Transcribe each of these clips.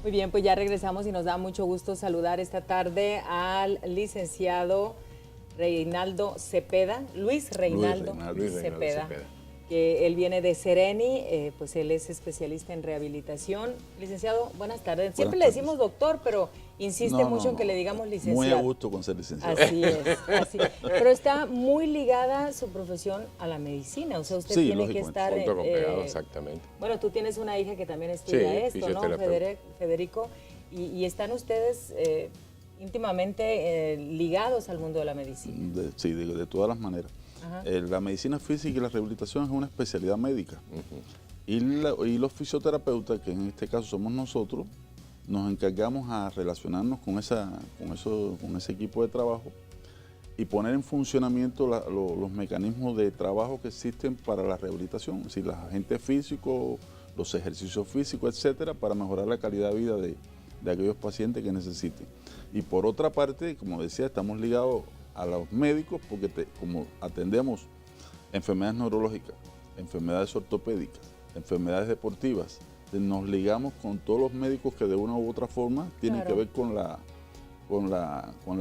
Muy bien, pues ya regresamos y nos da mucho gusto saludar esta tarde al licenciado Reinaldo Cepeda, Luis Reinaldo Cepeda, que él viene de Sereni, pues él es especialista en rehabilitación. Licenciado, buenas tardes. Siempre le decimos doctor, pero insiste mucho en que le digamos licenciado. Muy a gusto con ser licenciado. Así es, así. Pero está muy ligada su profesión a la medicina, o sea, usted tiene que estar... Junto con pegado, exactamente. Bueno, tú tienes una hija que también estudia esto, ¿no? Federico, y están ustedes íntimamente ligados al mundo de la medicina. Sí, de todas las maneras. La medicina física y la rehabilitación es una especialidad médica. Y los fisioterapeutas, que en este caso somos nosotros, nos encargamos a relacionarnos con ese equipo de trabajo y poner en funcionamiento los mecanismos de trabajo que existen para la rehabilitación, es decir, los agentes físicos, los ejercicios físicos, etcétera, para mejorar la calidad de vida de aquellos pacientes que necesiten. Y por otra parte, como decía, estamos ligados a los médicos porque como atendemos enfermedades neurológicas, enfermedades ortopédicas, enfermedades deportivas, nos ligamos con todos los médicos que de una u otra forma tienen que ver con la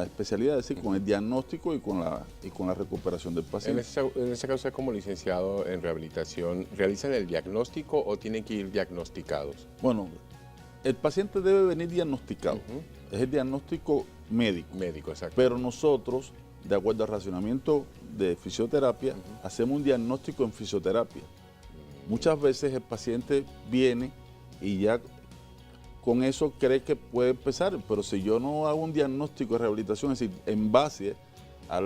especialidad, es decir, con el diagnóstico y con la recuperación del paciente. En ese caso, como licenciado en rehabilitación, ¿realizan el diagnóstico o tienen que ir diagnosticados? Bueno, el paciente debe venir diagnosticado. Es el diagnóstico médico. Médico, exacto. Pero nosotros, de acuerdo al racionamiento de fisioterapia, hacemos un diagnóstico en fisioterapia. Muchas veces el paciente viene y ya con eso cree que puede empezar, pero si yo no hago un diagnóstico de rehabilitación, es decir, en base a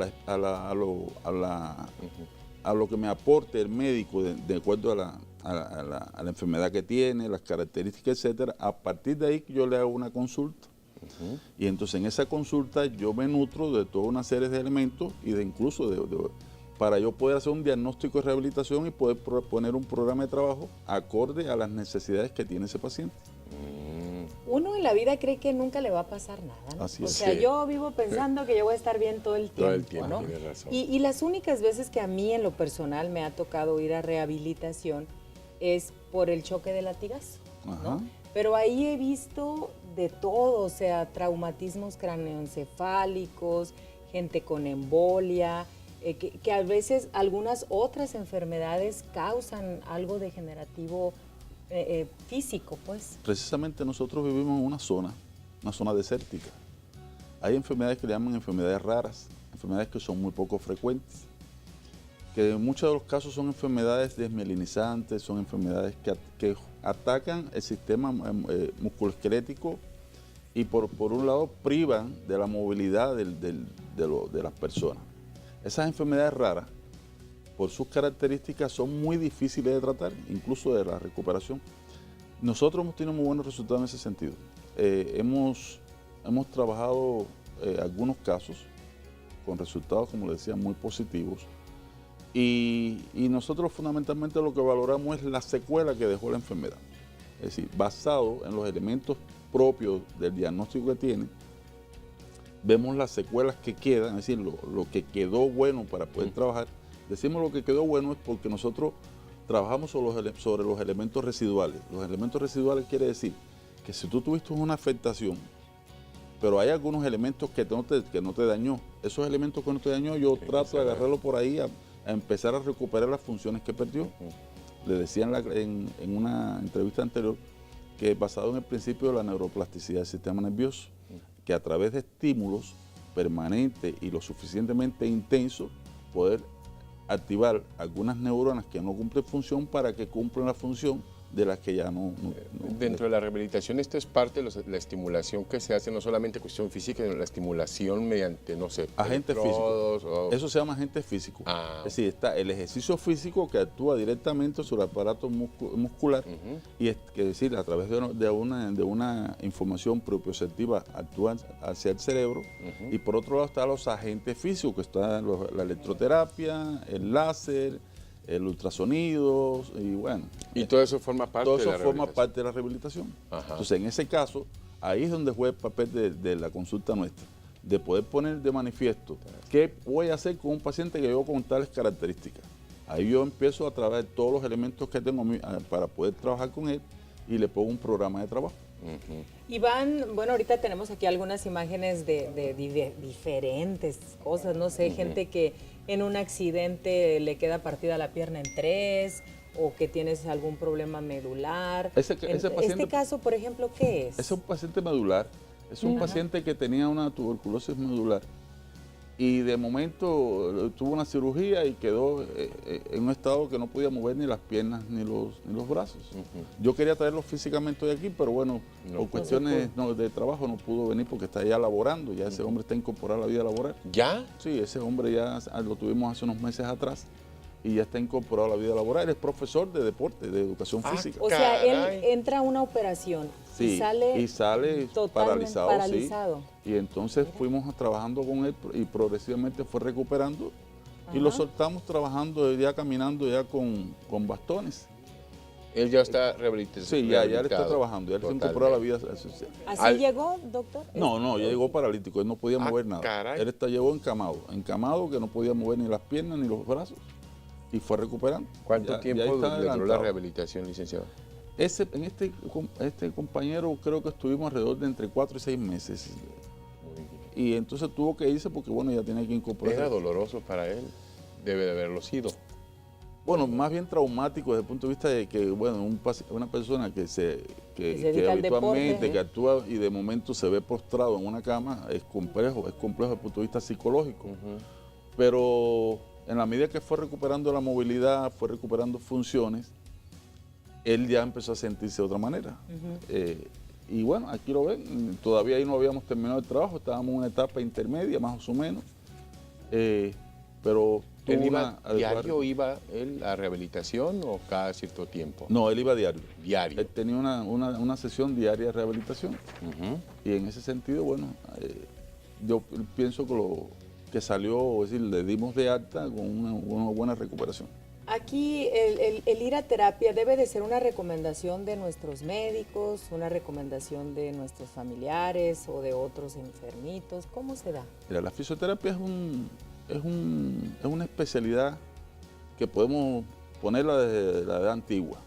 lo que me aporte el médico de acuerdo a la enfermedad que tiene, las características, etcétera, a partir de ahí yo le hago una consulta. Y entonces en esa consulta yo me nutro de toda una serie de elementos y para yo poder hacer un diagnóstico de rehabilitación y poder proponer un programa de trabajo acorde a las necesidades que tiene ese paciente. Uno en la vida cree que nunca le va a pasar nada, ¿no? Así o es. sea, yo vivo pensando que yo voy a estar bien todo el tiempo, Todo el tiempo, ¿no? tienes razón. Y las únicas veces que a mí en lo personal me ha tocado ir a rehabilitación es por el choque de latigazo, ¿no? Pero ahí he visto de todo, o sea, traumatismos craneoencefálicos, gente con embolia, que a veces algunas otras enfermedades causan algo degenerativo físico, pues. Precisamente nosotros vivimos en una zona desértica. Hay enfermedades que le llaman enfermedades raras, enfermedades que son muy poco frecuentes, que en muchos de los casos son enfermedades desmielinizantes, son enfermedades que atacan el sistema musculoesquelético y por un lado privan de la movilidad de las personas. Esas enfermedades raras, por sus características, son muy difíciles de tratar, incluso de la recuperación. Nosotros hemos tenido muy buenos resultados en ese sentido. Hemos trabajado algunos casos con resultados, como les decía, muy positivos. Y nosotros fundamentalmente lo que valoramos es la secuela que dejó la enfermedad. Es decir, basado en los elementos propios del diagnóstico que tiene, vemos las secuelas que quedan, es decir, lo que quedó bueno para poder trabajar. Decimos lo que quedó bueno es porque nosotros trabajamos sobre los elementos residuales. Los elementos residuales quiere decir que si tú tuviste una afectación, pero hay algunos elementos que no te dañó, esos elementos que no te dañó, yo trato de agarrarlo por ahí a empezar a recuperar las funciones que perdió. Le decía en una entrevista anterior que basado en el principio de la neuroplasticidad del sistema nervioso, que a través de estímulos permanentes y lo suficientemente intensos, poder activar algunas neuronas que no cumplen función para que cumplan la función de las que ya no. Dentro de la rehabilitación, esto es parte de la estimulación que se hace, no solamente cuestión física, sino la estimulación mediante, no sé, agentes físicos. Eso se llama agente físico. Es decir, está el ejercicio físico que actúa directamente sobre el aparato muscular y es decir, a través de una información propioceptiva actúa hacia el cerebro. Y por otro lado están los agentes físicos, que están la electroterapia, el láser, el ultrasonido y bueno. Y todo eso forma parte de la rehabilitación. Entonces, en ese caso, ahí es donde juega el papel de la consulta nuestra, de poder poner de manifiesto qué voy a hacer con un paciente que yo con tales características. Ahí yo empiezo a trabajar todos los elementos que tengo para poder trabajar con él y le pongo un programa de trabajo. Y van, bueno, ahorita tenemos aquí algunas imágenes de diferentes cosas, no sé, gente que en un accidente le queda partida la pierna en 3 o que tienes algún problema medular. Este caso, por ejemplo, ¿qué es? Es un paciente medular, es un paciente que tenía una tuberculosis medular y de momento tuvo una cirugía y quedó en un estado que no podía mover ni las piernas ni los brazos. Yo quería traerlo físicamente hoy aquí, pero bueno, por cuestiones de trabajo no pudo venir porque está ya laborando, ya ese hombre está incorporado a la vida laboral. ¿Ya? Sí, ese hombre ya lo tuvimos hace unos meses atrás y ya está incorporado a la vida laboral. Él es profesor de deporte, de educación física. O sea, él entra a una operación y sale paralizado. Sí. Y entonces fuimos trabajando con él y progresivamente fue recuperando. Y lo soltamos trabajando, ya caminando ya con bastones. Él ya está rehabilitado. Sí, ya él está trabajando, ya él se incorporó a la vida social. ¿Así llegó, doctor? No, ya llegó paralítico, él no podía mover nada. Caray. Él llegó encamado que no podía mover ni las piernas ni los brazos y fue recuperando. ¿Cuánto tiempo duró la rehabilitación, licenciado? Este compañero creo que estuvimos alrededor de entre 4 y 6 meses. Y entonces tuvo que irse porque bueno, ya tenía que incorporarse. ¿Era doloroso para él? Debe de haberlo sido. Bueno, más bien traumático desde el punto de vista de que, bueno, una persona que habitualmente, que actúa y de momento se ve postrado en una cama, es complejo desde el punto de vista psicológico. Pero en la medida que fue recuperando la movilidad, fue recuperando funciones, él ya empezó a sentirse de otra manera. Y bueno, aquí lo ven, todavía ahí no habíamos terminado el trabajo, estábamos en una etapa intermedia más o menos, pero... ¿Diario iba él a rehabilitación o cada cierto tiempo? No, él iba diario. Diario. Él tenía una sesión diaria de rehabilitación. Y en ese sentido, bueno, yo pienso que salió, es decir, le dimos de alta con una buena recuperación. Aquí el ir a terapia debe de ser una recomendación de nuestros médicos, una recomendación de nuestros familiares o de otros enfermitos. ¿Cómo se da? Mira, la fisioterapia es una especialidad que podemos ponerla desde la edad antigua.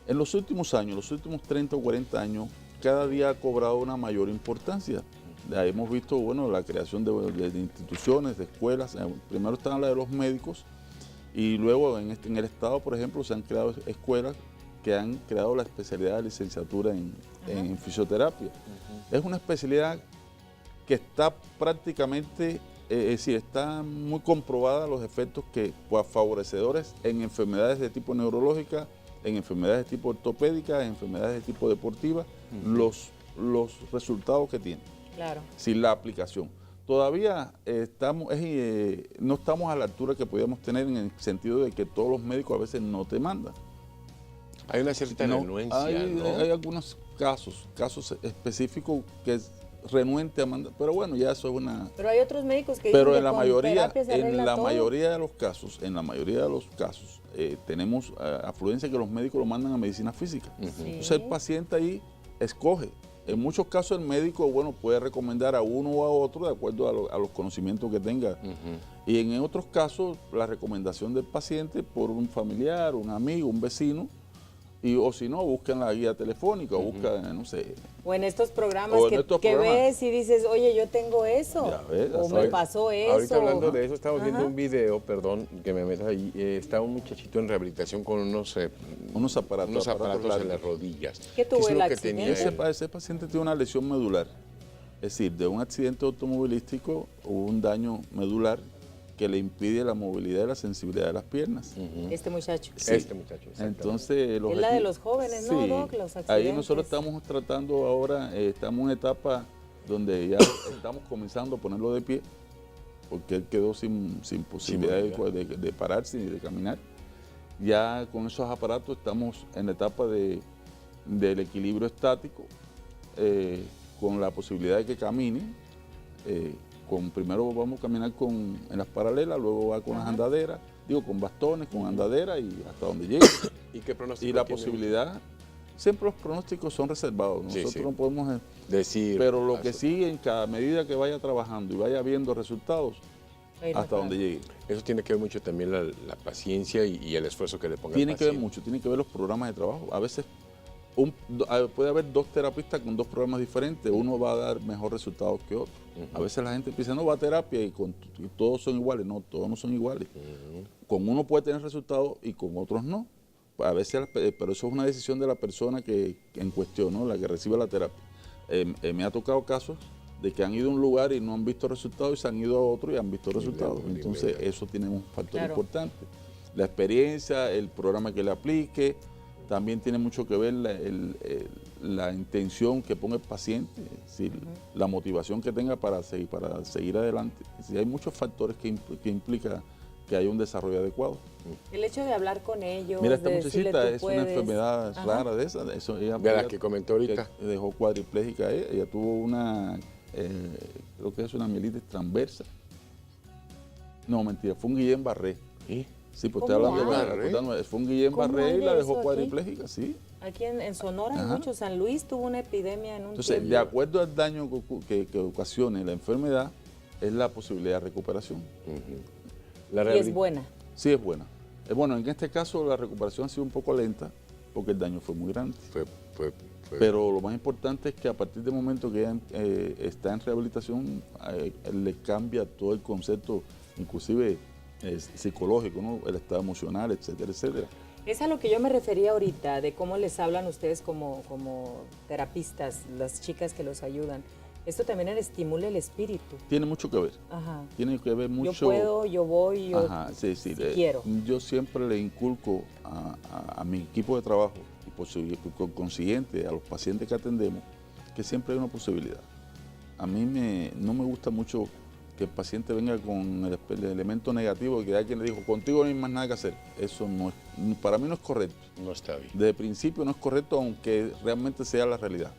En los últimos años, los últimos 30 o 40 años, cada día ha cobrado una mayor importancia. Hemos visto, bueno, la creación de instituciones, de escuelas. Primero están las de los médicos y luego en el estado, por ejemplo, se han creado escuelas que han creado la especialidad de licenciatura en fisioterapia. Es una especialidad que está prácticamente... es decir, está muy comprobada los efectos favorecedores en enfermedades de tipo neurológica, en enfermedades de tipo ortopédica, en enfermedades de tipo deportiva, los resultados que tiene. Claro. Sin la aplicación. Todavía no estamos a la altura que podíamos tener en el sentido de que todos los médicos a veces no te mandan. Hay una cierta renuencia, ¿no? Hay algunos casos específicos que renuente a mandar, pero bueno, ya eso es una... Pero hay otros médicos que pero dicen en la mayoría, todo. mayoría de los casos, tenemos afluencia que los médicos lo mandan a medicina física. Entonces el paciente ahí escoge. En muchos casos el médico, bueno, puede recomendar a uno o a otro de acuerdo a los conocimientos que tenga. Y en otros casos la recomendación del paciente por un familiar, un amigo, un vecino, o si no, buscan la guía telefónica, o buscan, no sé. O en estos programas que ves y dices, oye, yo tengo eso, ves, o me pasó eso. Ahorita hablando de eso, estamos viendo un video, perdón, que me metas ahí, está un muchachito en rehabilitación con unos aparatos en las rodillas. ¿Qué tuvo el accidente? Ese paciente tiene una lesión medular, es decir, de un accidente automovilístico hubo un daño medular que le impide la movilidad y la sensibilidad de las piernas. Este muchacho. Sí. Este muchacho, entonces, es la de los jóvenes, sí, ¿no, Doc? Los accidentes. Ahí nosotros estamos tratando ahora, estamos en una etapa donde ya estamos comenzando a ponerlo de pie, porque él quedó sin posibilidad de pararse ni de caminar. Ya con esos aparatos estamos en la etapa del equilibrio estático, con la posibilidad de que camine. Primero vamos a caminar en las paralelas, luego va con las andaderas, con bastones, con andaderas y hasta donde llegue. ¿Y qué pronóstico Y la posibilidad, siempre los pronósticos son reservados, nosotros no podemos decir. Pero lo que sí, en cada medida que vaya trabajando y vaya viendo resultados, hasta donde llegue. Eso tiene que ver mucho también la paciencia y el esfuerzo que le ponga Tiene el que ver paciente. mucho, tiene que ver los programas de trabajo. A veces puede haber 2 terapistas con 2 programas diferentes, uno va a dar mejor resultado que otro. A veces la gente piensa, no, va a terapia y todos son iguales. No, todos no son iguales. Con uno puede tener resultados y con otros no. A veces, pero eso es una decisión de la persona que en cuestión, ¿no? La que recibe la terapia. Me ha tocado casos de que han ido a un lugar y no han visto resultados y se han ido a otro y han visto resultados. Entonces eso tiene un factor importante. La experiencia, el programa que le aplique, también tiene mucho que ver la intención que ponga el paciente, la motivación que tenga para seguir adelante. Hay muchos factores que implican que haya un desarrollo adecuado. El hecho de hablar con ellos, mira, esta muchachita es una enfermedad rara de esa. De la que comentó ahorita. Que dejó cuadripléjica ella tuvo una, creo que es una mielitis transversa. No, mentira, fue un Guillain-Barré. Sí, pues estoy hablando de fue un Guillain-Barré y la dejó cuadripléjica, sí. Aquí en Sonora hay mucho. San Luis tuvo una epidemia en un Entonces, tiempo. de acuerdo al daño que ocasione la enfermedad, es la posibilidad de recuperación. ¿Y es buena? Sí, es buena. Bueno, en este caso la recuperación ha sido un poco lenta porque el daño fue muy grande. Pero lo más importante es que a partir del momento que ella está en rehabilitación, le cambia todo el concepto, inclusive psicológico, ¿no? El estado emocional, etcétera, etcétera. Es a lo que yo me refería ahorita, de cómo les hablan ustedes como terapistas, las chicas que los ayudan. Esto también estimula el espíritu. Tiene mucho que ver. Ajá. Tiene que ver mucho. Yo puedo, yo voy, yo sí, quiero. Yo siempre le inculco a mi equipo de trabajo y por consiguiente a los pacientes que atendemos que siempre hay una posibilidad. A mí no me gusta mucho que el paciente venga con el elemento negativo de que alguien le dijo, contigo no hay más nada que hacer. Eso no es, para mí no es correcto. No está bien. Desde el principio no es correcto, aunque realmente sea la realidad.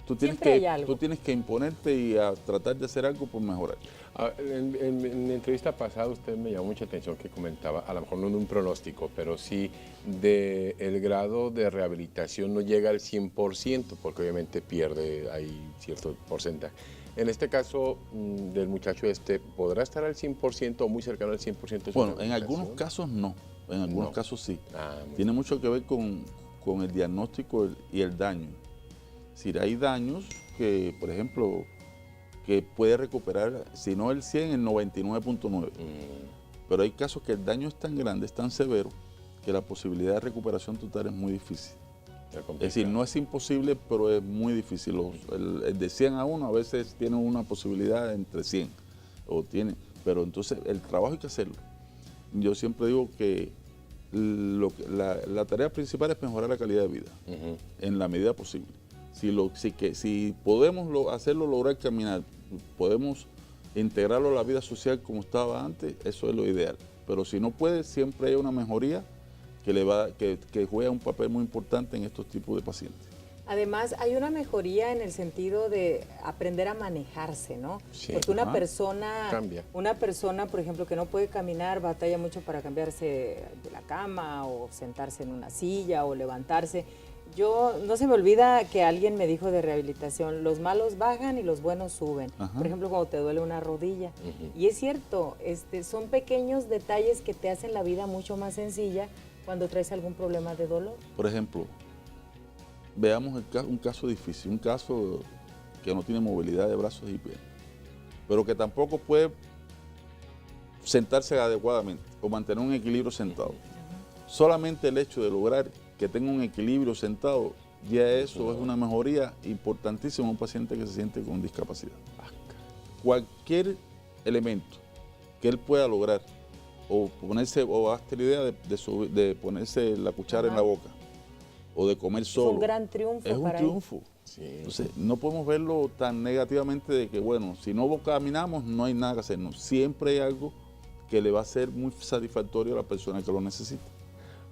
Tú tienes que imponerte y a tratar de hacer algo por mejorar. En la entrevista pasada usted me llamó mucha atención que comentaba, a lo mejor no de un pronóstico, pero sí el grado de rehabilitación no llega al 100%, porque obviamente pierde ahí cierto porcentaje. En este caso del muchacho ¿podrá estar al 100% o muy cercano al 100%? Bueno, en algunos casos no, en algunos casos sí. Tiene mucho que ver con el diagnóstico y el daño. Es decir, hay daños que, por ejemplo, que puede recuperar, si no el 100, el 99.9. Pero hay casos que el daño es tan grande, es tan severo, que la posibilidad de recuperación total es muy difícil. Es decir, no es imposible, pero es muy difícil. El de 100 a 1 a veces tiene una posibilidad entre 100. Pero entonces el trabajo hay que hacerlo. Yo siempre digo que la tarea principal es mejorar la calidad de vida, en la medida posible. Si podemos hacerlo, lograr caminar, podemos integrarlo a la vida social como estaba antes, eso es lo ideal. Pero si no puede, siempre hay una mejoría que juega un papel muy importante en estos tipos de pacientes. Además, hay una mejoría en el sentido de aprender a manejarse, ¿no? Sí. Porque una persona, por ejemplo, que no puede caminar, batalla mucho para cambiarse de la cama o sentarse en una silla o levantarse. No se me olvida que alguien me dijo de rehabilitación, los malos bajan y los buenos suben. Por ejemplo, cuando te duele una rodilla. Y es cierto, son pequeños detalles que te hacen la vida mucho más sencilla cuando traes algún problema de dolor. Por ejemplo, veamos un caso difícil, un caso que no tiene movilidad de brazos y pies, pero que tampoco puede sentarse adecuadamente o mantener un equilibrio sentado. Solamente el hecho de lograr que tenga un equilibrio sentado, ya eso es una mejoría importantísima en un paciente que se siente con discapacidad. Cualquier elemento que él pueda lograr, o hasta la idea de ponerse la cuchara en la boca, o de comer solo. Es un gran triunfo. Es un triunfo. Sí. Entonces, no podemos verlo tan negativamente de que, bueno, si no caminamos, no hay nada que hacer. No, siempre hay algo que le va a ser muy satisfactorio a la persona que lo necesita.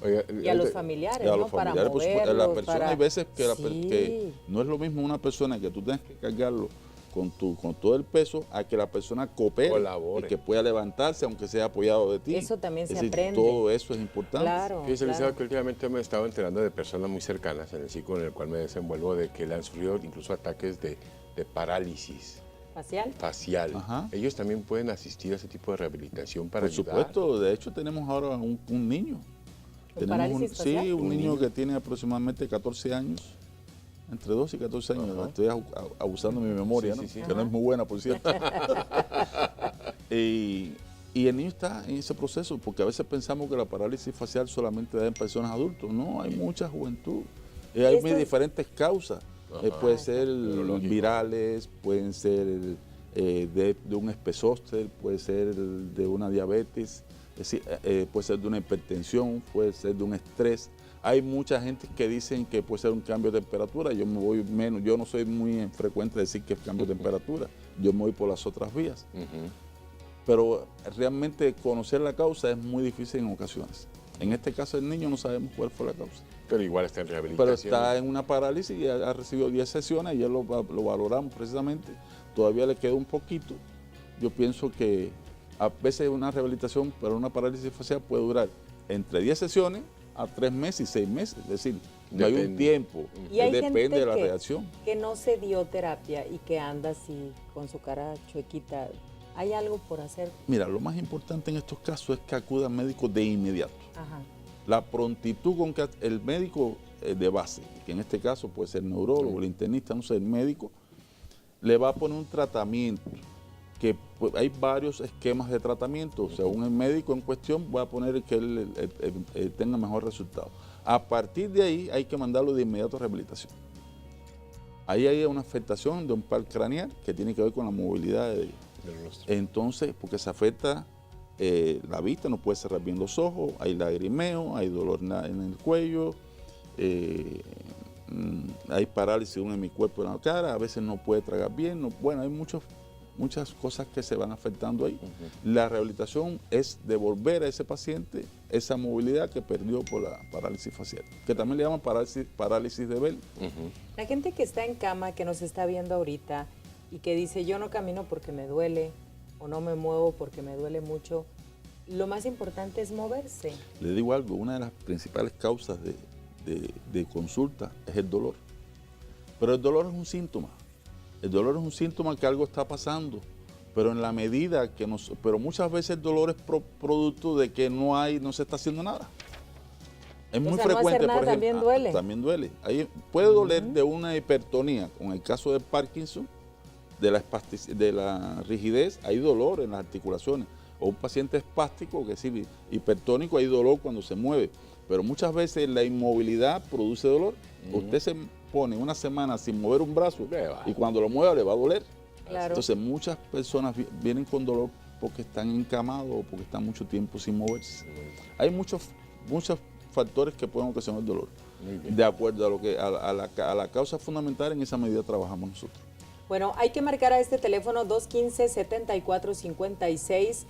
Oiga, y a los familiares, ¿no? Para moverlos, la persona hay veces que no es lo mismo una persona que tú tienes que cargarlo con todo el peso a que la persona coopere y que pueda levantarse aunque sea apoyado de ti. Eso también se aprende. Todo eso es importante. Claro, licenciado, que últimamente me he estado enterando de personas muy cercanas en el ciclo en el cual me desenvuelvo de que le han sufrido incluso ataques de parálisis facial. Ellos también pueden asistir a ese tipo de rehabilitación para ayudar. Por supuesto, de hecho tenemos ahora un niño ¿Parálisis facial? Sí, un niño que tiene aproximadamente 14 años, entre 12 y 14 años. Estoy abusando de mi memoria, ¿no? Que no es muy buena, por cierto. Y el niño está en ese proceso, porque a veces pensamos que la parálisis facial solamente da en personas adultas. No, hay mucha juventud. Hay diferentes causas. Puede ser virales, pueden ser de un espesóster, puede ser de una diabetes, es decir, puede ser de una hipertensión, puede ser de un estrés. Hay mucha gente que dicen que puede ser un cambio de temperatura. Yo me voy menos, yo no soy muy frecuente decir que es cambio de temperatura. Yo me voy por las otras vías. Pero realmente conocer la causa es muy difícil en ocasiones. En este caso el niño no sabemos cuál fue la causa. Pero igual está en rehabilitación. Pero está en una parálisis y ha recibido 10 sesiones, ayer lo valoramos precisamente. Todavía le queda un poquito. Yo pienso que a veces una rehabilitación para una parálisis facial puede durar entre 10 sesiones a 3 meses y 6 meses. Es decir, no hay un tiempo. Y hay depende de la reacción. Que no se dio terapia y que anda así con su cara chuequita. ¿Hay algo por hacer? Mira, lo más importante en estos casos es que acuda al médico de inmediato. Ajá. La prontitud con que el médico de base, que en este caso puede ser el neurólogo, el internista, no sé, el médico, le va a poner un tratamiento, que pues, hay varios esquemas de tratamiento. Según el médico en cuestión, va a poner que él tenga mejor resultado. A partir de ahí hay que mandarlo de inmediato a rehabilitación. Ahí hay una afectación de un par craneal que tiene que ver con la movilidad del rostro. Entonces, porque se afecta la vista, no puede cerrar bien los ojos, hay lagrimeo, hay dolor en el cuello, hay parálisis en mi cuerpo, en la cara, a veces no puede tragar bien, bueno, hay muchas cosas que se van afectando ahí. La rehabilitación es devolver a ese paciente esa movilidad que perdió por la parálisis facial, que también le llaman parálisis de Bell. La gente que está en cama, que nos está viendo ahorita y que dice yo no camino porque me duele o no me muevo porque me duele mucho, lo más importante es moverse. Le digo algo, una de las principales causas de consulta es el dolor, pero el dolor es un síntoma. El dolor es un síntoma que algo está pasando, pero en la medida que pero muchas veces el dolor es producto de que no se está haciendo nada. Es muy frecuente, no hacer nada, por ejemplo, también duele. También duele. Ahí puede doler de una hipertonía, con el caso de Parkinson, de la rigidez, hay dolor en las articulaciones. O un paciente espástico, que es decir, hipertónico, hay dolor cuando se mueve. Pero muchas veces la inmovilidad produce dolor. Usted se pone una semana sin mover un brazo y cuando lo mueva le va a doler. Claro. Entonces muchas personas vienen con dolor porque están encamados o porque están mucho tiempo sin moverse. Hay muchos factores que pueden ocasionar el dolor. De acuerdo a la causa fundamental, en esa medida trabajamos nosotros. Bueno, hay que marcar a este teléfono 215-7456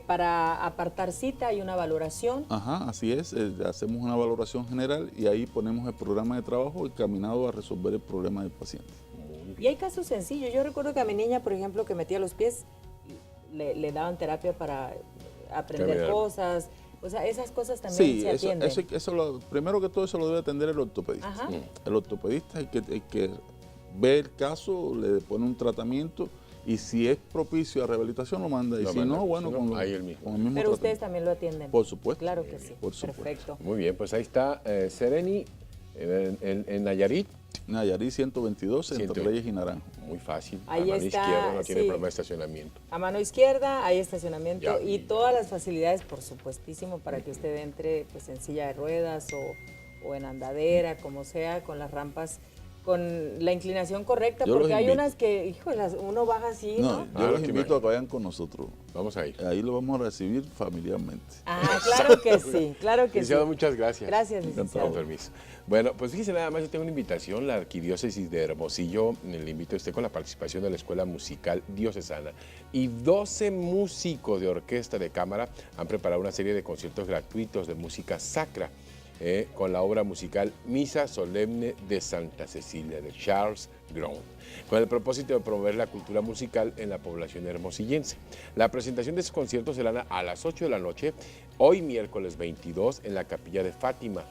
para apartar cita y una valoración. Ajá, así es. Hacemos una valoración general y ahí ponemos el programa de trabajo encaminado a resolver el problema del paciente. Y hay casos sencillos. Yo recuerdo que a mi niña, por ejemplo, que metía los pies, le daban terapia para aprender cosas. O sea, esas cosas también se atienden. Primero que todo, eso lo debe atender el ortopedista. Ajá. El ortopedista es el que ve el caso, le pone un tratamiento y si es propicio a rehabilitación lo manda. Y si no, bueno, con el mismo Pero ustedes también lo atienden. Por supuesto. Claro que sí. Por supuesto. Perfecto. Muy bien, pues ahí está Sereni en Nayarit. Nayarit 122, entre Reyes y Naranjo. Muy fácil. Ahí a mano está, izquierda no tiene problema de estacionamiento. A mano izquierda hay estacionamiento y todas las facilidades, por supuestísimo, para que usted entre pues, en silla de ruedas o en andadera, como sea, con las rampas con la inclinación correcta, porque hay unas que, híjole, uno baja así, ¿no? Yo los invito a que vayan con nosotros. Vamos a ir. Ahí lo vamos a recibir familiarmente. Ah, claro que sí, claro que licenciado, sí. muchas gracias. Gracias, licenciado. Con permiso. Bueno, pues fíjese nada más, yo tengo una invitación, la Arquidiócesis de Hermosillo, le invito a usted con la participación de la Escuela Musical Diocesana y 12 músicos de orquesta de cámara han preparado una serie de conciertos gratuitos de música sacra. Con la obra musical Misa Solemne de Santa Cecilia de Charles Ground, con el propósito de promover la cultura musical en la población hermosillense. La presentación de estos conciertos será a las 8 de la noche, hoy miércoles 22 en la Capilla de Fátima,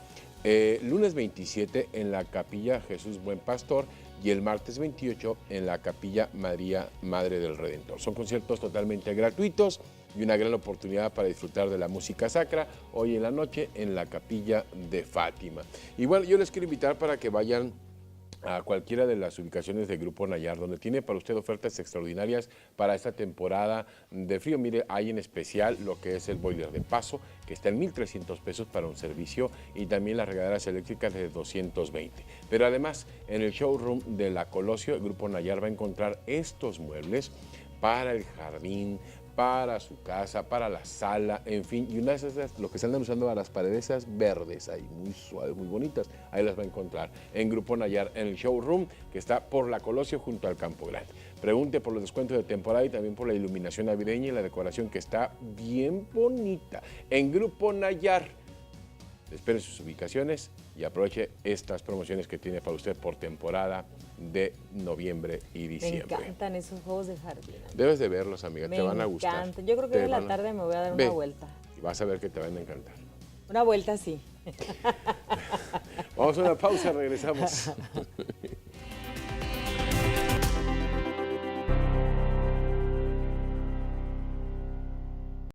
lunes 27 en la Capilla Jesús Buen Pastor y el martes 28 en la Capilla María Madre del Redentor. Son conciertos totalmente gratuitos y una gran oportunidad para disfrutar de la música sacra hoy en la noche en la Capilla de Fátima. Y bueno, yo les quiero invitar para que vayan a cualquiera de las ubicaciones del Grupo Nayar, donde tiene para usted ofertas extraordinarias para esta temporada de frío. Mire, hay en especial lo que es el boiler de paso, que está en 1,300 pesos para un servicio, y también las regaderas eléctricas de 220. Pero además, en el showroom de la Colosio, el Grupo Nayar va a encontrar estos muebles para el jardín, para su casa, para la sala, en fin, y una de esas, lo que se andan usando a las paredes esas verdes, ahí muy suaves, muy bonitas, ahí las va a encontrar en Grupo Nayar, en el showroom que está por la Colosio junto al Campo Grande. Pregunte por los descuentos de temporada y también por la iluminación navideña y la decoración que está bien bonita en Grupo Nayar. Espere sus ubicaciones y aproveche estas promociones que tiene para usted por temporada de noviembre y diciembre. Me encantan esos juegos de jardín. Debes de verlos, amiga, te van a gustar. Me encantan. Yo creo que hoy en la tarde me voy a dar una vuelta. Y vas a ver que te van a encantar. Una vuelta, sí. Vamos a una pausa, regresamos.